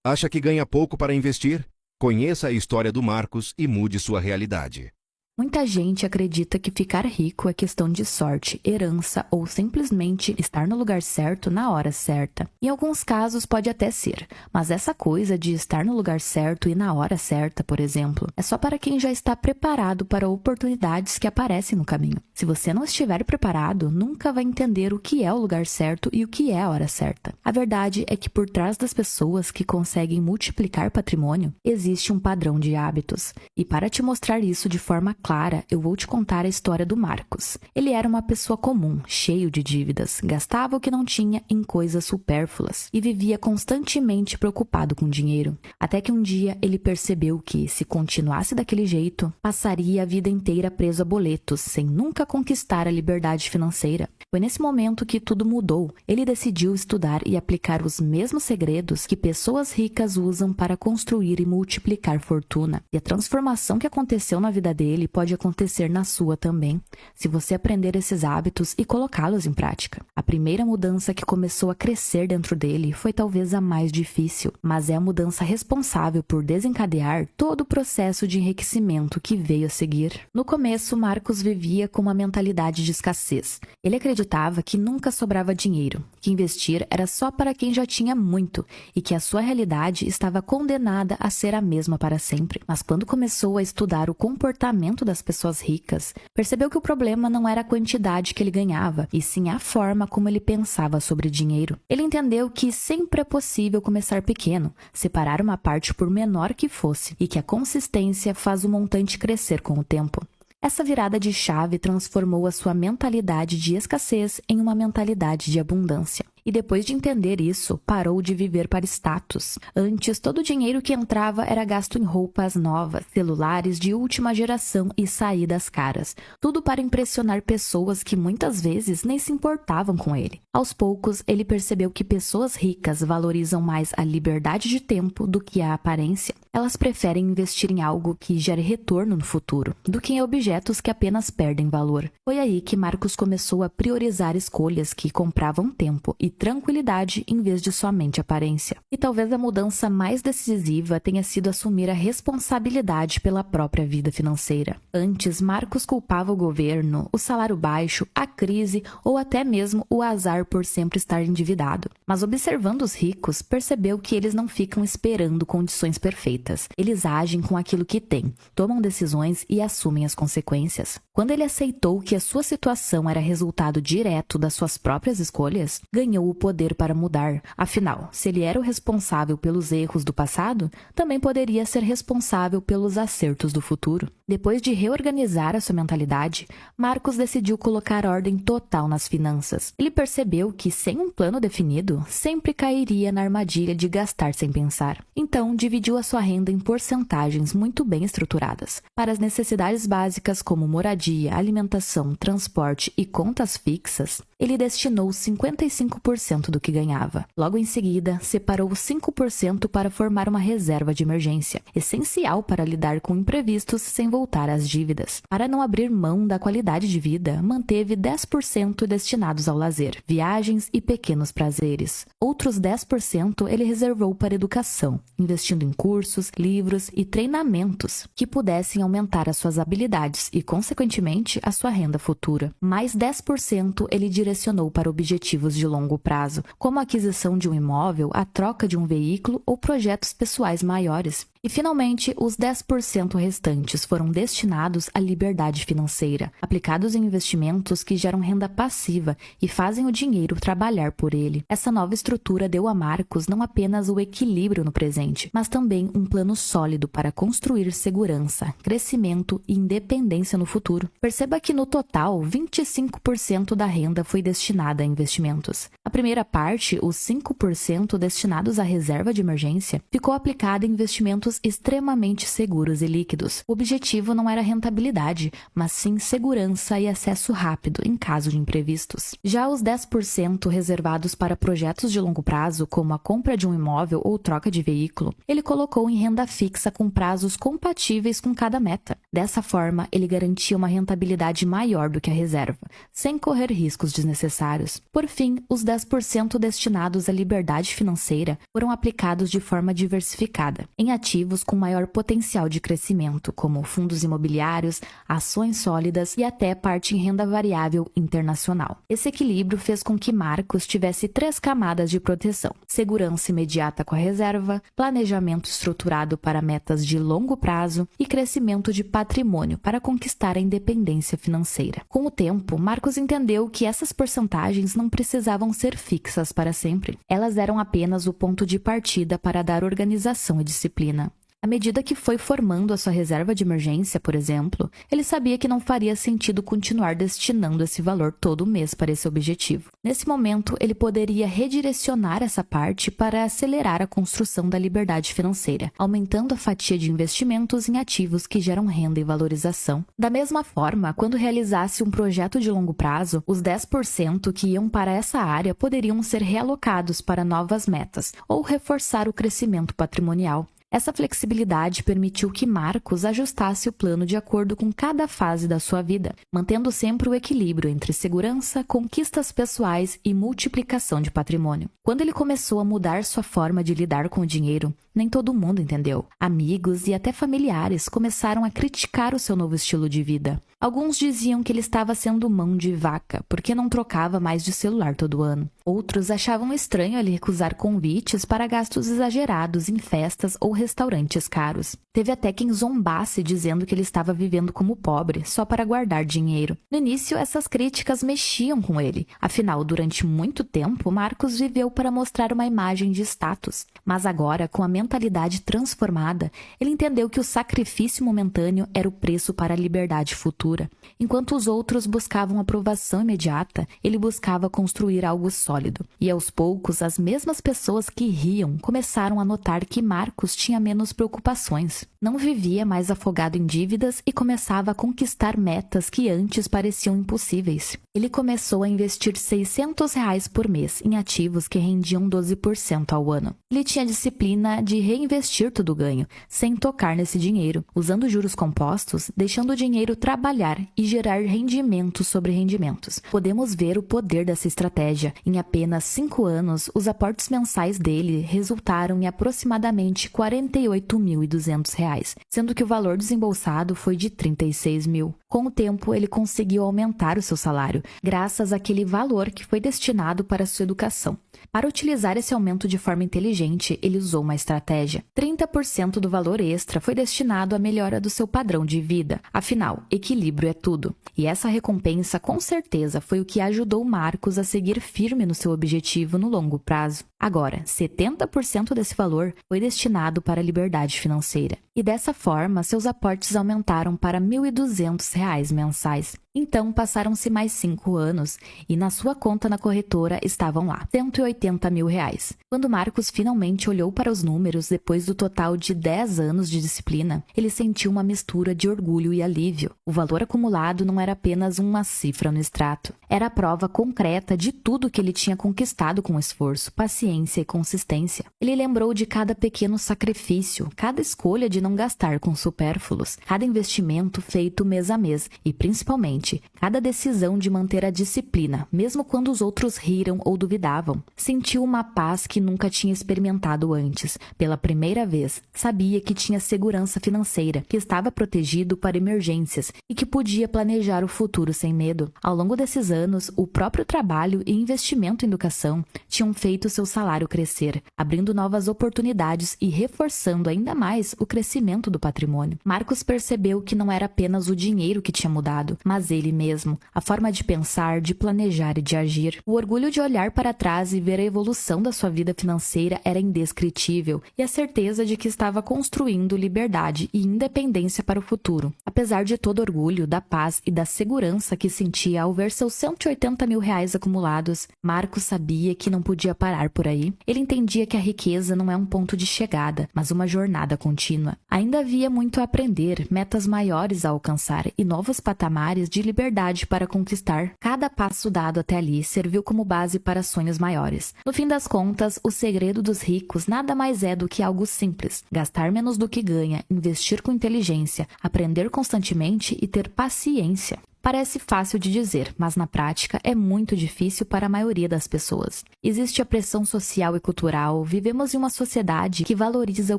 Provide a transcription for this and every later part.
Acha que ganha pouco para investir? Conheça a história do Marcos e mude sua realidade. Muita gente acredita que ficar rico é questão de sorte, herança ou simplesmente estar no lugar certo na hora certa. Em alguns casos pode até ser, mas essa coisa de estar no lugar certo e na hora certa, por exemplo, é só para quem já está preparado para oportunidades que aparecem no caminho. Se você não estiver preparado, nunca vai entender o que é o lugar certo e o que é a hora certa. A verdade é que por trás das pessoas que conseguem multiplicar patrimônio, existe um padrão de hábitos. E para te mostrar isso de forma clara, eu vou te contar a história do Marcos. Ele era uma pessoa comum, cheio de dívidas, gastava o que não tinha em coisas supérfluas e vivia constantemente preocupado com dinheiro. Até que um dia ele percebeu que, se continuasse daquele jeito, passaria a vida inteira preso a boletos, sem nunca conquistar a liberdade financeira. Foi nesse momento que tudo mudou. Ele decidiu estudar e aplicar os mesmos segredos que pessoas ricas usam para construir e multiplicar fortuna. E a transformação que aconteceu na vida dele pode acontecer na sua também, se você aprender esses hábitos e colocá-los em prática. A primeira mudança que começou a crescer dentro dele foi talvez a mais difícil, mas é a mudança responsável por desencadear todo o processo de enriquecimento que veio a seguir. No começo, Marcos vivia com uma mentalidade de escassez. Ele acreditava que nunca sobrava dinheiro, que investir era só para quem já tinha muito e que a sua realidade estava condenada a ser a mesma para sempre. Mas quando começou a estudar o comportamento das pessoas ricas, percebeu que o problema não era a quantidade que ele ganhava, e sim a forma como ele pensava sobre dinheiro. Ele entendeu que sempre é possível começar pequeno, separar uma parte por menor que fosse, e que a consistência faz o montante crescer com o tempo. Essa virada de chave transformou a sua mentalidade de escassez em uma mentalidade de abundância. E depois de entender isso, parou de viver para status. Antes, todo o dinheiro que entrava era gasto em roupas novas, celulares de última geração e saídas caras. Tudo para impressionar pessoas que muitas vezes nem se importavam com ele. Aos poucos, ele percebeu que pessoas ricas valorizam mais a liberdade de tempo do que a aparência. Elas preferem investir em algo que gere retorno no futuro, do que em objetos que apenas perdem valor. Foi aí que Marcos começou a priorizar escolhas que compravam tempo e tranquilidade em vez de somente aparência. E talvez a mudança mais decisiva tenha sido assumir a responsabilidade pela própria vida financeira. Antes, Marcos culpava o governo, o salário baixo, a crise ou até mesmo o azar por sempre estar endividado. Mas observando os ricos, percebeu que eles não ficam esperando condições perfeitas. Eles agem com aquilo que têm, tomam decisões e assumem as consequências. Quando ele aceitou que a sua situação era resultado direto das suas próprias escolhas, ganhou o poder para mudar. Afinal, se ele era o responsável pelos erros do passado, também poderia ser responsável pelos acertos do futuro. Depois de reorganizar a sua mentalidade, Marcos decidiu colocar ordem total nas finanças. Ele percebeu que, sem um plano definido, sempre cairia na armadilha de gastar sem pensar. Então, dividiu a sua renda em porcentagens muito bem estruturadas. Para as necessidades básicas como moradia, alimentação, transporte e contas fixas, ele destinou 55% do que ganhava. Logo em seguida, separou 5% para formar uma reserva de emergência, essencial para lidar com imprevistos sem voltar às dívidas. Para não abrir mão da qualidade de vida, manteve 10% destinados ao lazer, viagens e pequenos prazeres. Outros 10% ele reservou para educação, investindo em cursos, livros e treinamentos que pudessem aumentar as suas habilidades e, consequentemente, a sua renda futura. Mais 10% ele direcionou para objetivos de longo prazo, como a aquisição de um imóvel, a troca de um veículo ou projetos pessoais maiores. E, finalmente, os 10% restantes foram destinados à liberdade financeira, aplicados em investimentos que geram renda passiva e fazem o dinheiro trabalhar por ele. Essa nova estrutura deu a Marcos não apenas o equilíbrio no presente, mas também um plano sólido para construir segurança, crescimento e independência no futuro. Perceba que, no total, 25% da renda foi destinada a investimentos. A primeira parte, os 5% destinados à reserva de emergência, ficou aplicada em investimentos extremamente seguros e líquidos. O objetivo não era rentabilidade, mas sim segurança e acesso rápido em caso de imprevistos. Já os 10% reservados para projetos de longo prazo, como a compra de um imóvel ou troca de veículo, ele colocou em renda fixa com prazos compatíveis com cada meta. Dessa forma, ele garantia uma rentabilidade maior do que a reserva, sem correr riscos desnecessários. necessários. Por fim, os 10% destinados à liberdade financeira foram aplicados de forma diversificada, em ativos com maior potencial de crescimento, como fundos imobiliários, ações sólidas e até parte em renda variável internacional. Esse equilíbrio fez com que Marcos tivesse 3 camadas de proteção: segurança imediata com a reserva, planejamento estruturado para metas de longo prazo e crescimento de patrimônio para conquistar a independência financeira. Com o tempo, Marcos entendeu que essas porcentagens não precisavam ser fixas para sempre. Elas eram apenas o ponto de partida para dar organização e disciplina. À medida que foi formando a sua reserva de emergência, por exemplo, ele sabia que não faria sentido continuar destinando esse valor todo mês para esse objetivo. Nesse momento, ele poderia redirecionar essa parte para acelerar a construção da liberdade financeira, aumentando a fatia de investimentos em ativos que geram renda e valorização. Da mesma forma, quando realizasse um projeto de longo prazo, os 10% que iam para essa área poderiam ser realocados para novas metas ou reforçar o crescimento patrimonial. Essa flexibilidade permitiu que Marcos ajustasse o plano de acordo com cada fase da sua vida, mantendo sempre o equilíbrio entre segurança, conquistas pessoais e multiplicação de patrimônio. Quando ele começou a mudar sua forma de lidar com o dinheiro, nem todo mundo entendeu. Amigos e até familiares começaram a criticar o seu novo estilo de vida. Alguns diziam que ele estava sendo mão de vaca, porque não trocava mais de celular todo ano. Outros achavam estranho ele recusar convites para gastos exagerados em festas ou restaurantes caros. Teve até quem zombasse dizendo que ele estava vivendo como pobre, só para guardar dinheiro. No início, essas críticas mexiam com ele. Afinal, durante muito tempo, Marcos viveu para mostrar uma imagem de status. Mas agora, com a mentalidade transformada, ele entendeu que o sacrifício momentâneo era o preço para a liberdade futura. Enquanto os outros buscavam aprovação imediata, ele buscava construir algo sólido. E aos poucos, as mesmas pessoas que riam começaram a notar que Marcos tinha menos preocupações. Não vivia mais afogado em dívidas e começava a conquistar metas que antes pareciam impossíveis. Ele começou a investir R$600 por mês em ativos que rendiam 12% ao ano. Ele tinha a disciplina de reinvestir todo o ganho, sem tocar nesse dinheiro, usando juros compostos, deixando o dinheiro trabalhar e gerar rendimentos sobre rendimentos. Podemos ver o poder dessa estratégia. Em apenas 5 anos, os aportes mensais dele resultaram em aproximadamente R$48.200, sendo que o valor desembolsado foi de R$36.000. Com o tempo, ele conseguiu aumentar o seu salário, graças àquele valor que foi destinado para sua educação. Para utilizar esse aumento de forma inteligente, ele usou uma estratégia. 30% do valor extra foi destinado à melhora do seu padrão de vida. Afinal, equilíbrio é tudo. E essa recompensa, com certeza, foi o que ajudou Marcos a seguir firme no seu objetivo no longo prazo. Agora, 70% desse valor foi destinado para a liberdade financeira. E dessa forma, seus aportes aumentaram para R$1.200 mensais. Então, passaram-se mais 5 anos e na sua conta na corretora estavam lá, R$180.000. Quando Marcos finalmente olhou para os números depois do total de 10 anos de disciplina, ele sentiu uma mistura de orgulho e alívio. O valor acumulado não era apenas uma cifra no extrato. Era a prova concreta de tudo que ele tinha conquistado com esforço, paciência e consistência. Ele lembrou de cada pequeno sacrifício, cada escolha de não gastar com supérfluos, cada investimento feito mês a mês e, principalmente, cada decisão de manter a disciplina, mesmo quando os outros riram ou duvidavam. Sentiu uma paz que nunca tinha experimentado antes. Pela primeira vez, sabia que tinha segurança financeira, que estava protegido para emergências e que podia planejar o futuro sem medo. Ao longo desses anos, o próprio trabalho e investimento em educação tinham feito seu salário crescer, abrindo novas oportunidades e reforçando ainda mais o crescimento do patrimônio. Marcos percebeu que não era apenas o dinheiro que tinha mudado, mas ele mesmo, a forma de pensar, de planejar e de agir. O orgulho de olhar para trás e ver a evolução da sua vida financeira era indescritível, e a certeza de que estava construindo liberdade e independência para o futuro. Apesar de todo orgulho, da paz e da segurança que sentia ao ver seus R$180.000 acumulados, Marcos sabia que não podia parar por aí. Ele entendia que a riqueza não é um ponto de chegada, mas uma jornada contínua. Ainda havia muito a aprender, metas maiores a alcançar e novos patamares de liberdade para conquistar. Cada passo dado até ali serviu como base para sonhos maiores. No fim das contas, o segredo dos ricos nada mais é do que algo simples: gastar menos do que ganha, investir com inteligência, aprender constantemente e ter paciência. Parece fácil de dizer, mas na prática é muito difícil para a maioria das pessoas. Existe a pressão social e cultural, vivemos em uma sociedade que valoriza o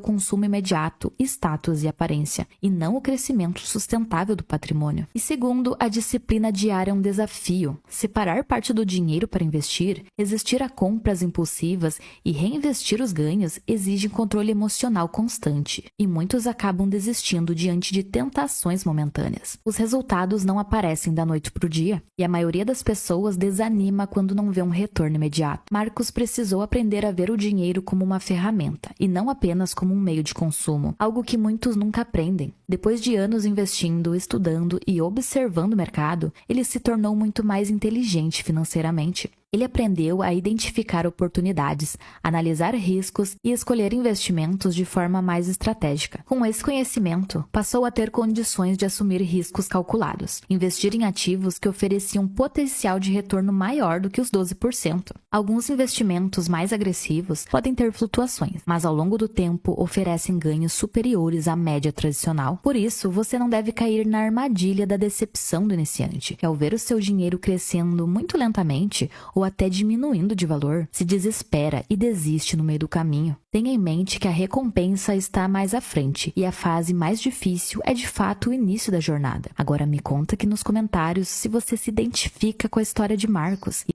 consumo imediato, status e aparência, e não o crescimento sustentável do patrimônio. E segundo, a disciplina diária é um desafio. Separar parte do dinheiro para investir, resistir a compras impulsivas e reinvestir os ganhos exige controle emocional constante, e muitos acabam desistindo diante de tentações momentâneas. Os resultados não aparecem da noite para o dia, e a maioria das pessoas desanima quando não vê um retorno imediato. Marcos precisou aprender a ver o dinheiro como uma ferramenta, e não apenas como um meio de consumo, algo que muitos nunca aprendem. Depois de anos investindo, estudando e observando o mercado, ele se tornou muito mais inteligente financeiramente. Ele aprendeu a identificar oportunidades, analisar riscos e escolher investimentos de forma mais estratégica. Com esse conhecimento, passou a ter condições de assumir riscos calculados, investir em ativos que ofereciam potencial de retorno maior do que os 12%. Alguns investimentos mais agressivos podem ter flutuações, mas ao longo do tempo oferecem ganhos superiores à média tradicional. Por isso, você não deve cair na armadilha da decepção do iniciante, que ao ver o seu dinheiro crescendo muito lentamente ou até diminuindo de valor, se desespera e desiste no meio do caminho. Tenha em mente que a recompensa está mais à frente e a fase mais difícil é de fato o início da jornada. Agora me conta aqui nos comentários se você se identifica com a história de Marcos